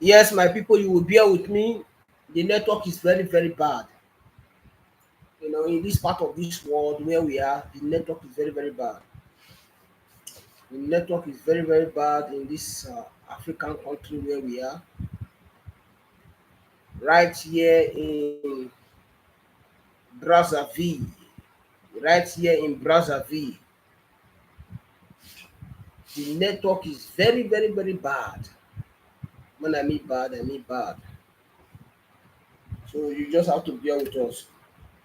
Yes, my people, you will bear with me. The network is very, very bad. In this part of this world where we are, the network is very, very bad. The network is very, very bad in this African country where we are. Right here in Brazzaville. Right here in Brazzaville. The network is very, very, very bad. When I mean bad, I mean bad. So you just have to bear with us.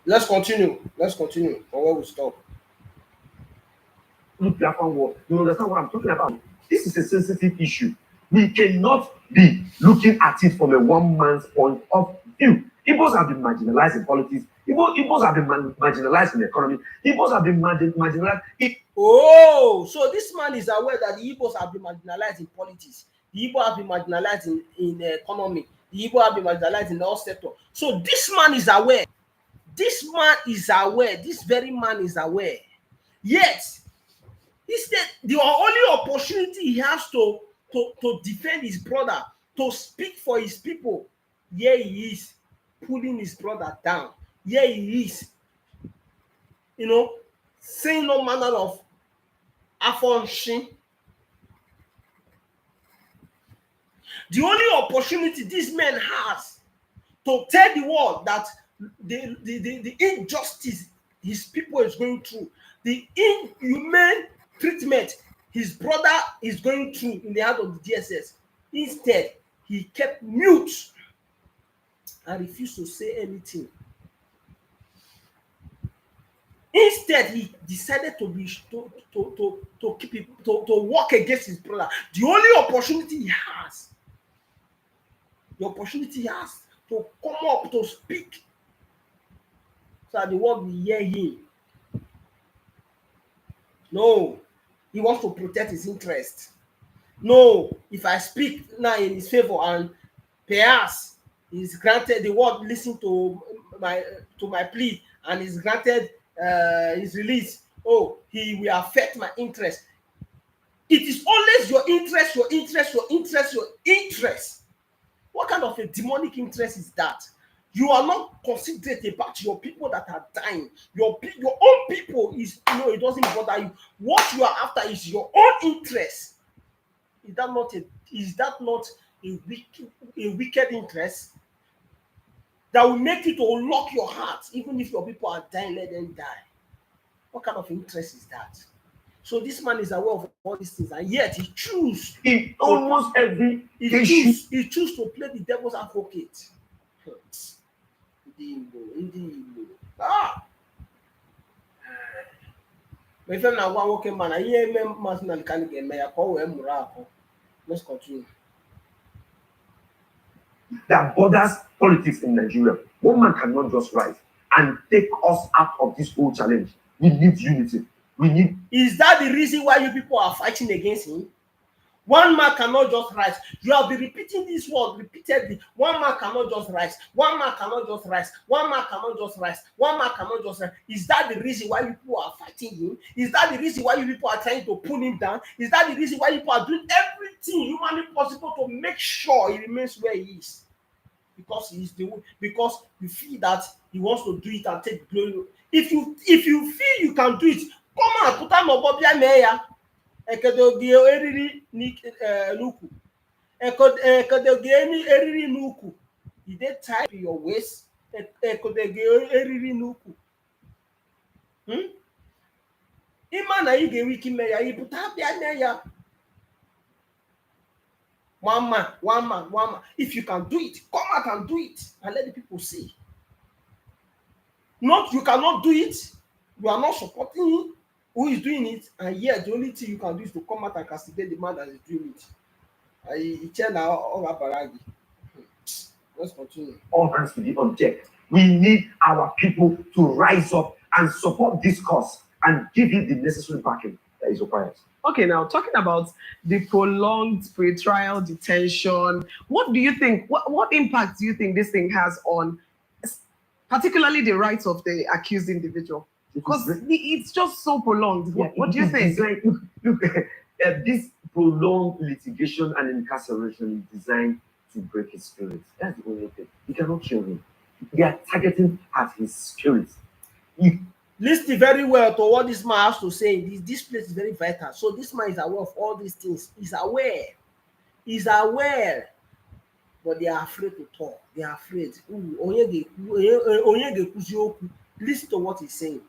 Let's continue. Let's continue from where we stop. nuclear war. You understand what I'm talking about? This is a sensitive issue. We cannot be looking at it from a one man's point of view. Igbos have been marginalized in politics. Igbos have been marginalized in the economy. Igbos have been marginalized. Oh, so this man is aware that the Igbos have been marginalized in politics. The Igbo have been marginalized in the economy. The Igbo have been marginalized in all sectors. So this man is aware. This man is aware. This very man is aware. Yet, instead, the only opportunity he has to defend his brother, to speak for his people, here he is pulling his brother down. Here he is, saying no manner of affirmation. The only opportunity this man has to tell the world that the injustice his people is going through, the inhumane treatment his brother is going through in the hands of the DSS. Instead, he kept mute and refused to say anything. Instead, he decided to keep it, to work against his brother. The only opportunity he has, to come up to speak so that the world will hear him. No, he wants to protect his interest. No, if I speak now in his favor and perhaps is granted, the world listen to my plea and is granted his release, oh, he will affect my interest. It is always your interest, your interest, your interest, your interest. What kind of a demonic interest is that? You are not considerate about your people that are dying. Your own people is, it doesn't bother you. What you are after is your own interest. Is that not a wicked interest that will make you to unlock your heart? Even if your people are dying, let them die. What kind of interest is that? So this man is aware of all these things, and yet he chooses in almost every issue. He chooses to play the devil's advocate. Let's continue. That borders politics in Nigeria. One man cannot just rise and take us out of this whole challenge. We need unity. Is that the reason why you people are fighting against him? One man cannot just rise. You have been repeating this word repeatedly. One man cannot just rise. One man cannot just rise. One man cannot just rise. One man cannot just rise. Is that the reason why you people are fighting him? Is that the reason why you people are trying to pull him down? Is that the reason why you people are doing everything humanly possible to make sure he remains where he is? Because he is because you feel that he wants to do it and take glory. If you feel you can do it, come on, put on Obobia Meya. Ekedogie eriri n'ukwu. Ekedogie eriri n'ukwu. You dey tie your waist. Ekedogie eriri n'ukwu. Ịma na ị ga-enwe ike ime ya, ịpụta bịa mee ya. One man. If you can do it, come out and do it and let the people see. Not you cannot do it. You are not supporting him. Who is doing it, and yet the only thing you can do is to come out and castigate the man that is doing it. Let's continue. All hands to the object. We need our people to rise up and support this cause and give it the necessary backing that is required. Okay, now talking about the prolonged pre-trial detention, what do you think? What impact do you think this thing has on, particularly the rights of the accused individual? Because it's just so prolonged. What do you think? Look, this prolonged litigation and incarceration is designed to break his spirit. That's the only thing. You cannot kill him. They are targeting at his spirit. Listen very well to what this man has to say. This place is very vital. So this man is aware of all these things. He's aware. He's aware. But they are afraid to talk. They are afraid. Listen to what he's saying.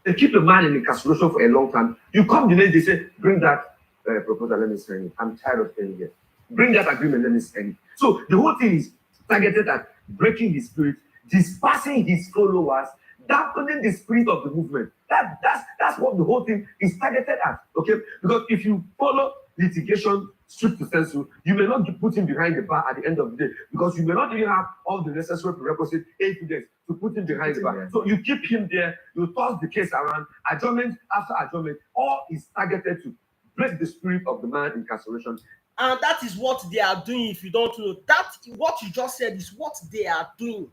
They keep a man in incarceration for a long time. You come the next day, say, bring that proposal, let me sign it. I'm tired of paying it. Bring that agreement, let me sign it. So the whole thing is targeted at breaking his spirit, dispersing his followers, dampening the spirit of the movement. That's what the whole thing is targeted at. Okay? Because if you follow litigation strict to sensu, you may not put him behind the bar at the end of the day because you may not even have all the necessary prerequisite evidence to put him behind the bar. So you keep him there, you toss the case around, adjournment after adjournment, all is targeted to break the spirit of the man in incarceration. And that is what they are doing. If you don't know, that what you just said is what they are doing.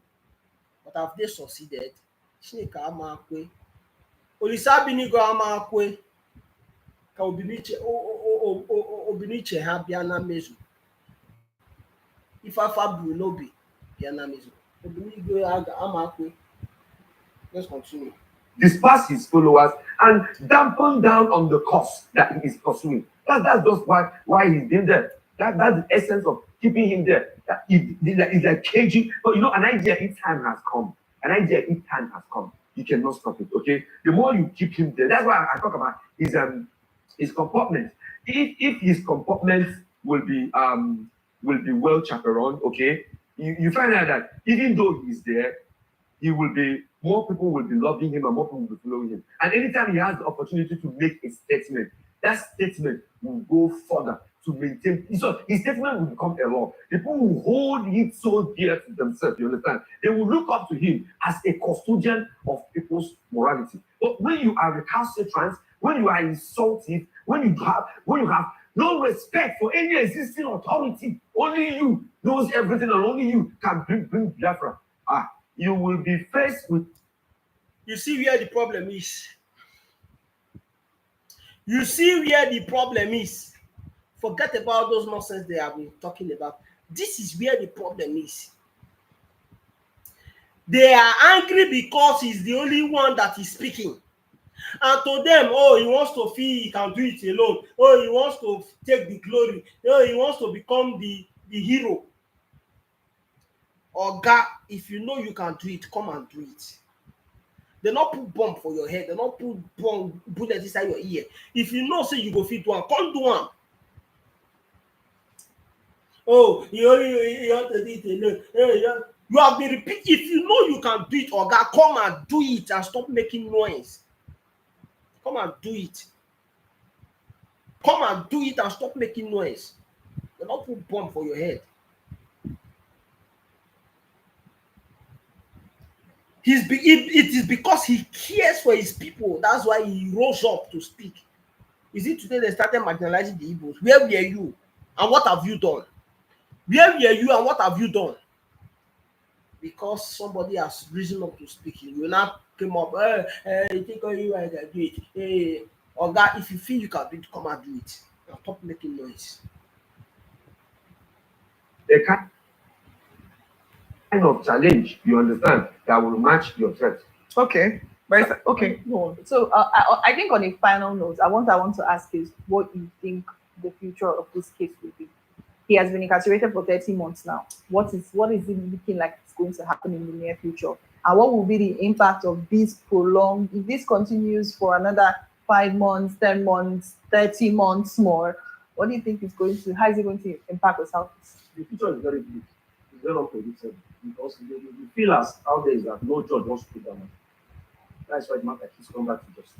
But have they succeeded? Chineke ama akwe. Olisa binigo ama akwe. Ka obiniche ha bịa na mmezu. Ife afa buru n'obi bịa na mmezu. Obinigo ama akwe. Let's continue. Disperse his followers and dampen down on the cause that he is pursuing. That's just why he's been there. That's the essence of keeping him there. That is like caging. But you know, an idea in time has come. An idea in time has come. You cannot stop it. Okay. The more you keep him there, that's why I talk about his comportment. If his comportment will be well chaperoned, okay, you find out that even though he's there, he will be, more people will be loving him and more people will be following him. And anytime he has the opportunity to make a statement, that statement will go further to maintain. So his statement will become a law. People will hold it so dear to themselves, you understand? They will look up to him as a custodian of people's morality. But when you are recalcitrant, when you are insultive, when you have no respect for any existing authority, only you knows everything and only you can bring Biafra. You will be faced with. You see where the problem is. You see where the problem is. Forget about those nonsense they have been talking about. This is where the problem is. They are angry because he's the only one that is speaking. And to them, oh, he wants to feel he can do it alone. Oh, he wants to take the glory. Oh, he wants to become the hero. Oga, if you know you can do it, come and do it. They not put bomb for your head. They not put bomb bullet inside your ear. If you know, say you go fit one, come do one. Oh, you want to do it alone. You have been repeating. If you know you can do it, Oga, come and do it and stop making noise. Come and do it. Come and do it and stop making noise. They not put bomb for your head. It is because he cares for his people. That's why he rose up to speak. Is it today they started marginalizing the Igbos? Where were you? And what have you done? Where were you and what have you done? Because somebody has risen up to speak. You will not come up, you think you can do it. Hey, Oga, if you feel you can do it, come and do it. Now stop making noise. They kind of challenge, you understand, that will match your threat. Okay. Okay, go on. So I think on a final note, I want to ask is what you think the future of this case will be. He has been incarcerated for 30 months now. What is it looking like it's going to happen in the near future? And what will be the impact of this prolonged, if this continues for another 5 months, 10 months, 30 months more, what do you think is going to, how is it going to impact the South? The future is very bleak. It's very unpredictable because the feelers out there is that no judge wants to put down. That's why the matter keeps coming back to justice.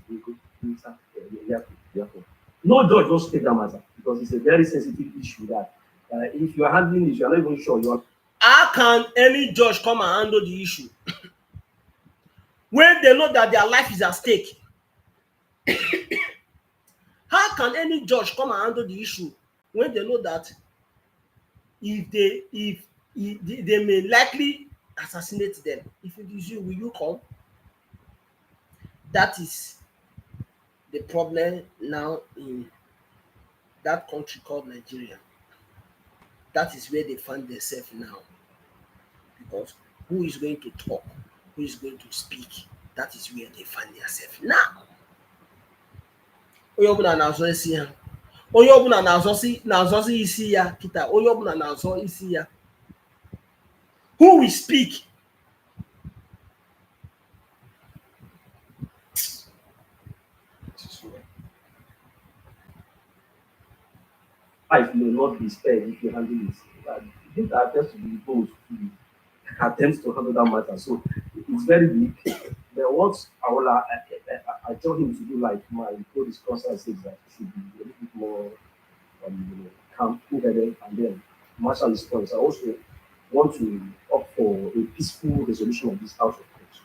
No judge wants to take that matter because it's a very sensitive issue that if you are handling it, you are not even sure you are. How can any judge come and handle the issue when they know that their life is at stake? How can any judge come and handle the issue when they know that if they may likely assassinate them? If it is you, will you come? That is the problem now in that country called Nigeria. That is where they find themselves now. Because who is going to talk? Who is going to speak? That is where they find themselves now. Onye ọbụla na-azọ isi ha. Onye ọbụla na-azọzi isi ya kịta. Onye ọbụla na-azọ isi ya. Who will speak? Life may not be spared if you handle it. This attempts to be both to attempts to handle that matter. So it's very big. Then what I tell him to do, like my co-discussor says, that he should be a little bit more calm, cool-headed, and then marshal his points. I also want to opt for a peaceful resolution of this house of course.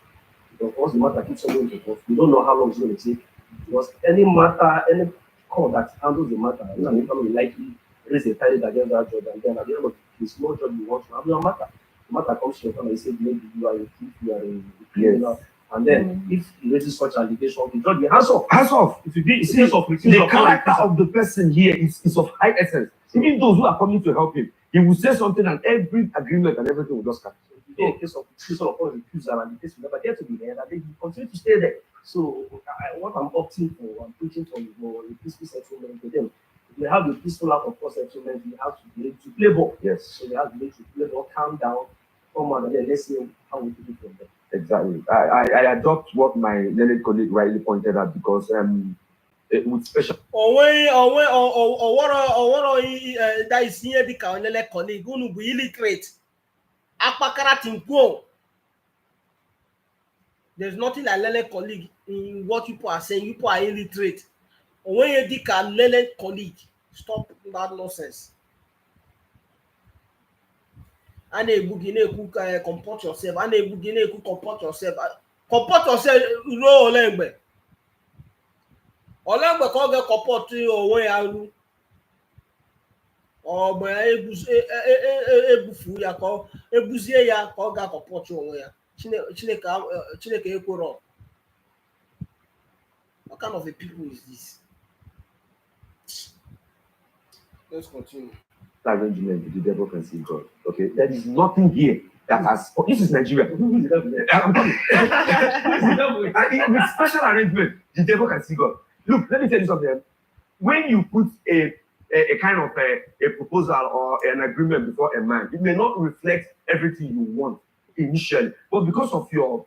Because once the matter keeps on going to court, we don't know how long it's going to take. Because any matter, any court that handles the matter, will likely raise a target against that judge, and then at the end of the case, no judge will want to handle the matter. The matter comes to your family and say maybe you are a thief, you are a criminal. And then if he raises such allegation, the judge will hands off. Hands off. If you be The character of the person here is of high essence. Even those who are coming to help him, he will say something and every agreement and everything will just cut. In case of refusal upon refusal and the case will never get to be heard, and then he continue to stay there. So what I'm opting for, I'm preaching for a peaceful settlement with them. If you have a peaceful out of court settlement, you have to be able to play ball. Yes. So you have to be able to play ball, calm down, come on, and then let's see how we do it from there. Exactly. I adopt what my learned colleague rightly pointed out because with special. That is here the learned colleague who be illiterate. Akpakara tinko. There's nothing like learned colleague in what people are saying. People are illiterate. When you think a learned colleague, stop that nonsense. And a boogine comport yourself. And a boogine comport yourself. Comport yourself. No olembe. Olembe can't get comport to your way out. Or by ebufu ya call ebuzie ya call ga comport your way. Chineke ekworo. What kind of a people is this? Let's continue. Arrangement, the devil can see God. Okay, there is nothing here that has. Oh, this is Nigeria. I'm coming. With special arrangement, the devil can see God. Look, let me tell you something. When you put a kind of a proposal or an agreement before a man, it may not reflect everything you want initially, but because of your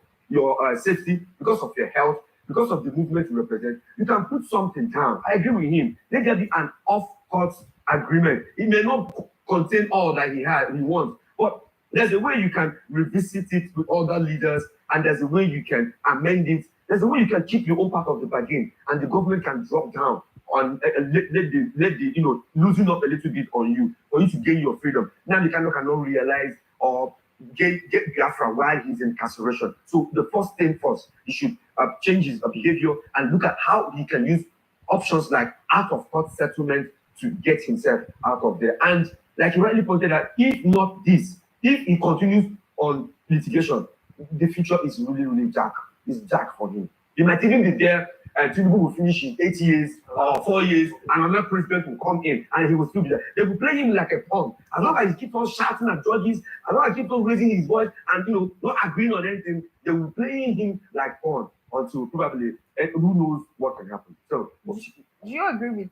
safety, because of your health, because of the movement you represent, you can put something down. I agree with him. Let there be an off-court agreement. It may not contain all that he wants, but there's a way you can revisit it with other leaders, and there's a way you can amend it. There's a way you can keep your own part of the bargain, and the government can drop down on let the loosen up a little bit on you for you to gain your freedom. Now the cannot realize or get Biafra while he's in incarceration. So the first thing first, he should change his behavior and look at how he can use options like out of court settlement to get himself out of there. And like you rightly pointed out, if not this, if he continues on litigation, the future is really, really dark. It's dark for him. He might even be there and people will finish in 8 years or 4 years, and another president will come in and he will still be there. They will play him like a pawn. As long as he keeps on shouting at judges, as long as he keeps on raising his voice and not agreeing on anything, they will play him like pawn until probably who knows what can happen. So do you agree with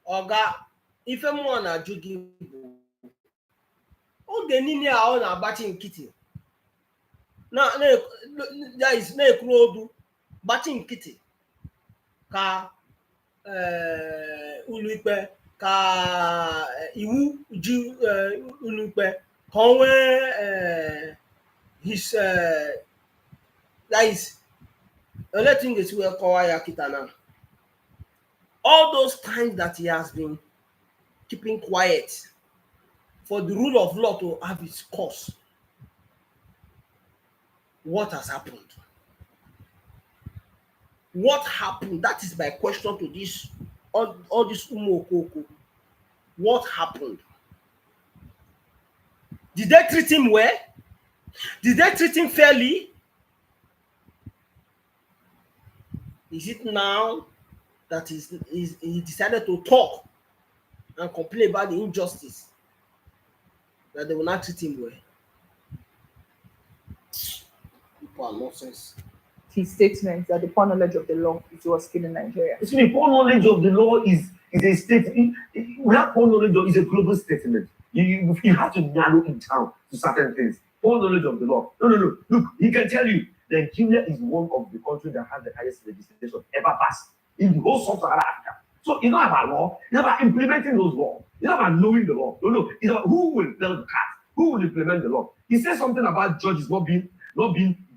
Oga? If anyone na-ajụ gị bụ oge niile a ọ na-agbachi nkịtị na-ekwuru odu gbachi nkịtị ka ụlọikpe ka iwu ji ụlọikpe ka o nwee his guys letting this wee kọwa ya kịta na all those times that he has been keeping quiet for the rule of law to have its course. What has happened? What happened? That is my question to this all this Umokoko. What happened? Did they treat him well? Did they treat him fairly? Is it now that he decided to talk and complain about the injustice? that they will not treat him well. People are nonsense. His statement that the poor knowledge of the law is what's killing Nigeria. You see, poor knowledge of the law is a statement. We have poor knowledge of is a global statement. You have to narrow it down to certain things. Poor knowledge of the law. No. Look, he can tell you Nigeria is one of the countries that has the highest legislation ever passed in the whole sub-Saharan Africa. So it's not about law, it's about implementing those laws. It's not about knowing the law. No, it's about who will tell the cat, who will implement the law. He says something about judges not being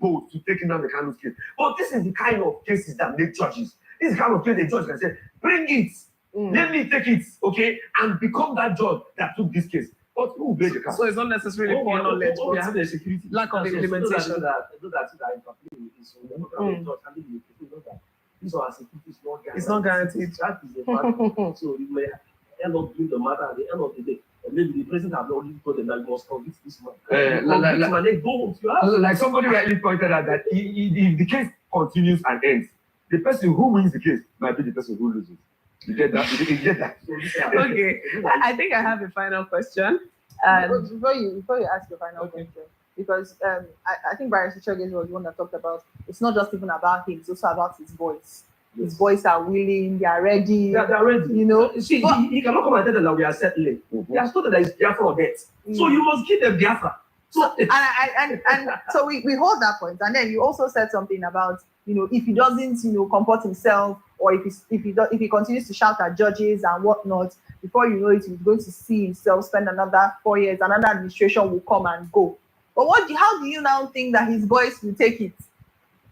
bold to taking down the kind of case. But this is the kind of cases that make judges. This is the kind of case the judge can say, bring it, let me take it, okay, and become that judge that took this case. But who will bear the case? So it's not necessarily poor knowledge, We but have the security. lack of So implementation. those that interplay with this, so they're not going to judge handle the case. You know that this our security is not guaranteed. It's not guaranteed. That is the fact. So you may end up doing the matter at the end of the day. And maybe the president have already told them that you must convict this man. And they don't. You have Like somebody rightly pointed out that if the case continues and ends, the person who wins the case might be the person who loses. You get that? You get that? Okay, I think I have a final question. Before you ask your final question, because I think Barry Chichoge was the one that talked about it's not just even about him, it's also about his boys. His boys are willing, they are ready. They're ready. You know, see, he cannot come and tell them that we are settling. He has told them that it's Biafra or death. So you must give them Biafra. So and so we hold that point, and then you also said something about if he doesn't comport himself, or if he continues to shout at judges and whatnot, before you know it, he's going to see himself spend another 4 years, another administration will come and go. But how do you now think that his boys will take it?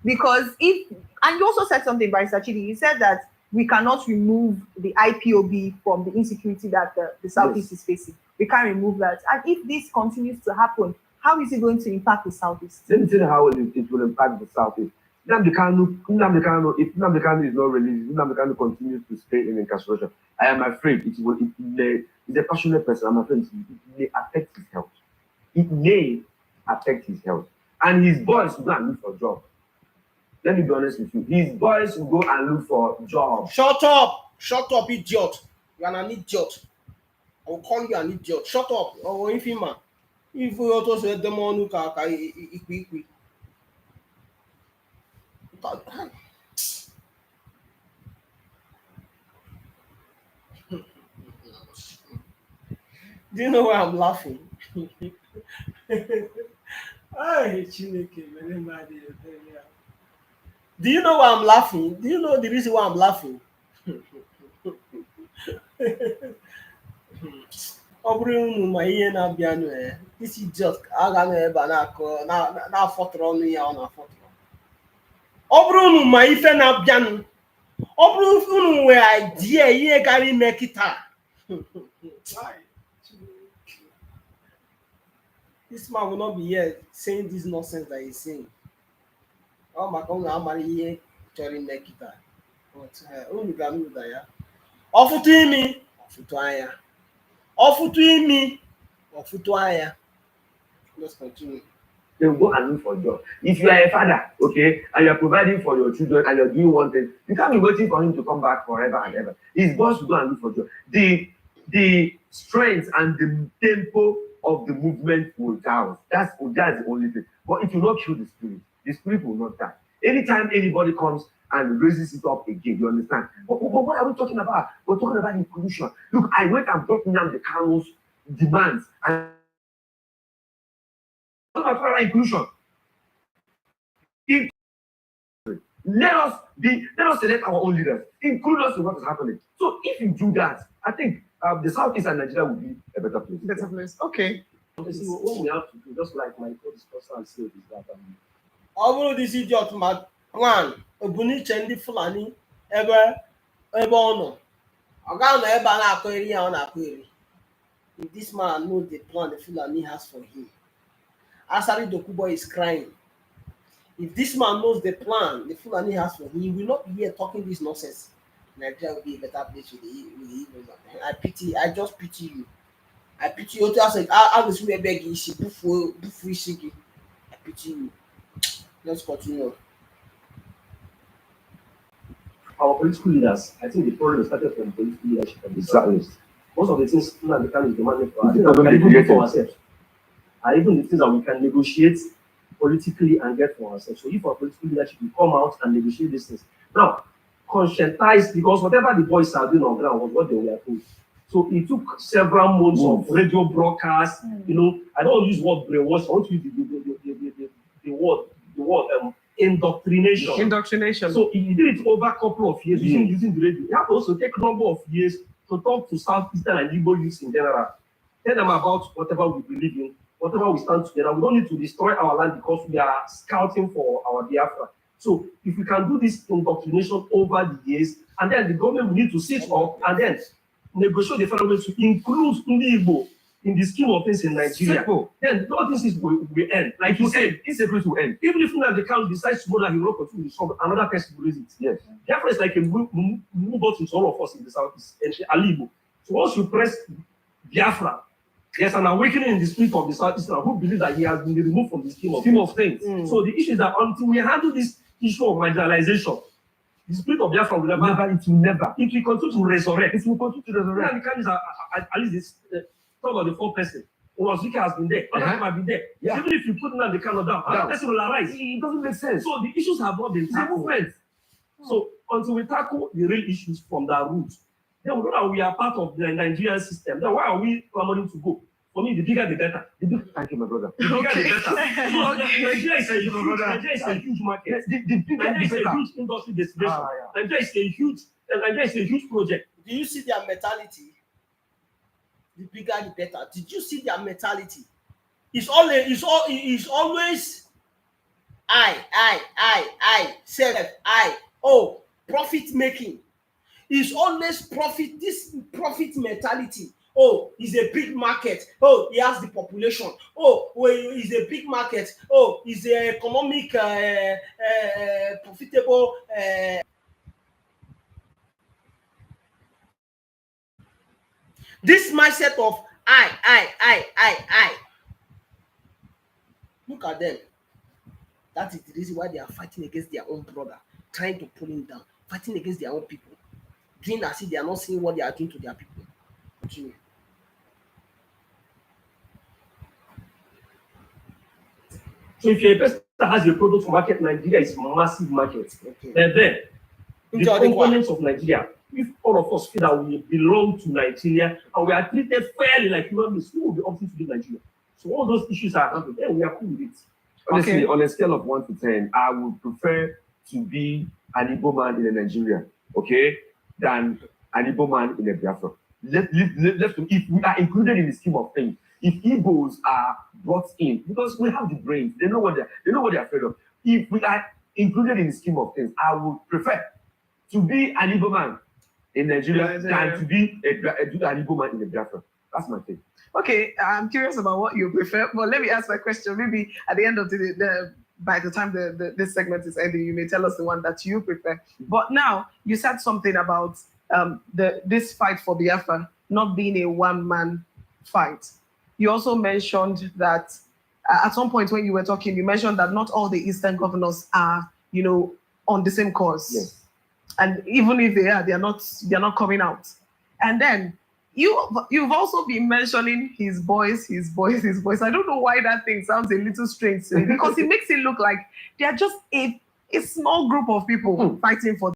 Because and you also said something, Barrister Chidi, you said that we cannot remove the IPOB from the insecurity that the Southeast is facing. We can't remove that. And if this continues to happen, how is it going to impact the Southeast? Let me tell you how it will impact the Southeast. If Nnamdi Kanu is not released, if Nnamdi Kanu continues to stay in incarceration, I am afraid he's a passionate person. I'm afraid it may affect his health. It may affect his health. And his boys will go and look for a job. Let me be honest with you. His boys will go and look for a job. Shut up, idiot. You are an idiot. I will call you an idiot. Shut up. Or if you also say the man who can Do you know why I'm laughing? Do you know why I'm laughing? Do you know the reason why I'm laughing? This idiot aga ebe na-afọtụrụ ọnụ ya ọ na-afọtụrụ. Ọ bụrụ unu ma ife na-abịanụ, ọ bụrụ unu nwere idea ihe gara ime kịta. This man will not be here saying this nonsense that he's saying. Oh my God, I'm here telling me kita. But unu ga-anụ ụda ya. Ọfụtụ imi, ọfụtụ anya. Ọfụtụ imi, ọfụtụ anya. Let's continue. They will go and look for a job. If you are a father, okay, and you are providing for your children and you're doing one thing, you can't be waiting for him to come back forever and ever. His boss will go and look for a job. The strength and the tempo of the movement will down. That's the only thing. But it will not kill the spirit. The spirit will not die. Anytime anybody comes and raises it up again, you understand? But what are we talking about? We're talking about inclusion. Look, I went and brought down the Kanu's demands and inclusion. Let us select our own leaders, include us in what is happening. So if you do that, I think the Southeast and Nigeria will be a better place. Better place. Okay. see, what we have to do, just like my co-discussor said, is that ọ bụrụ this idiot ma plan Ebuniche ndị Fulani ebe ọ nọ ọ gaghị nọ ebe a na-akọ eri ya ọ na-akọ eri. If this man knows the plan the Fulani has for him, Asari Dokubo is crying. If this man knows the plan the Fulani has for him, he will not be here talking this nonsense. Nigeria will be a better place with the I just pity you. I pity you. I was begging you. I pity you. Let's continue. our political leaders, I think the problem started from political leadership and the Southeast. Most of the things Nnamdi Kanu is demanding for, I think we can even do for ourselves. are even the things that we can negotiate politically and get for ourselves. So if our political leadership will come out and negotiate these things. Now, conscientize, because whatever the boys are doing on ground was what they were told. So it took several months of radio broadcasts. You know, I don't use the word brainwash. I want to use the word indoctrination. Indoctrination. So he did it over a couple of years using the radio. You have to also take a number of years to talk to Southeastern and Igbo youths in general. Tell them about whatever we believe in, whatever we stand together. We don't need to destroy our land because we are scouting for our Biafra. So if we can do this indoctrination over the years, and then the government will need to sit up and then negotiate the federal government to include Ndi Igbo in the scheme of things in Nigeria. Then all these things will end. Like you said, insecurity will end. Even if the count decides tomorrow that he will not continue the struggle, another person will raise it. Yes. Biafra is like a move button to all of us in the southeast, and Alibo. So once you press Biafra, there's an awakening in the spirit of the southeast who believe that he has been removed from the scheme of things. So the issue is that until we handle this issue of marginalization, the spirit of Biafra will never. It will continue to resurrect. It will continue to resurrect. And the kind is at least this talk about the 4 person. Owazika has been there. Other people have been there. Yeah. Even if you put down the candle down, another person will arise. It doesn't make sense. So the issues have not been tackled. So until we tackle the real issues from that root, then we know that we are part of the Nigerian system. Then why are we clamoring to go? For me, the bigger the better. Thank you, my brother. The bigger the better. Nigeria is a huge market. Nigeria is a huge industry destination. Nigeria is a huge project. Do you see their mentality? The bigger the better. Did you see their mentality? It's always I, self, I. Profit making. It's always profit. This profit mentality. Oh, it's a big market. Oh, he has the population. Oh, it's a big market. Oh, it's a economic profitable. This mindset of I. Look at them. That is the reason why they are fighting against their own brother, trying to pull him down, fighting against their own people, doing as if they are not seeing what they are doing to their people. Continue. So if you're a person that has a product to market, Nigeria is a massive market. Okay. Then the components of Nigeria, if all of us feel that we belong to Nigeria and we are treated fairly like human beings, who will be opting to leave Nigeria? So all those issues are handled. Then we are cool with it. Honestly, on a scale of 1 to 10, I would prefer to be an Igbo man in Nigeria, okay, than an Igbo man in a Biafra. If we are included in the scheme of things, if Igbos are brought in, because we have the brains, they know what they're afraid of. If we are included in the scheme of things, I would prefer to be an Igbo man in Nigeria than to be an Igbo man in the Biafra. That's my thing. Okay, I'm curious about what you prefer, but let me ask my question. Maybe at the end of by the time this segment is ending, you may tell us the one that you prefer. But now you said something about this fight for Biafra not being a one-man fight. You also mentioned that at some point when you were talking, you mentioned that not all the Eastern governors are, on the same cause. Yes. And even if they are, they're not coming out. And then you've also been mentioning his boys. I don't know why that thing sounds a little strange to me, because it makes it look like they're just a small group of people fighting for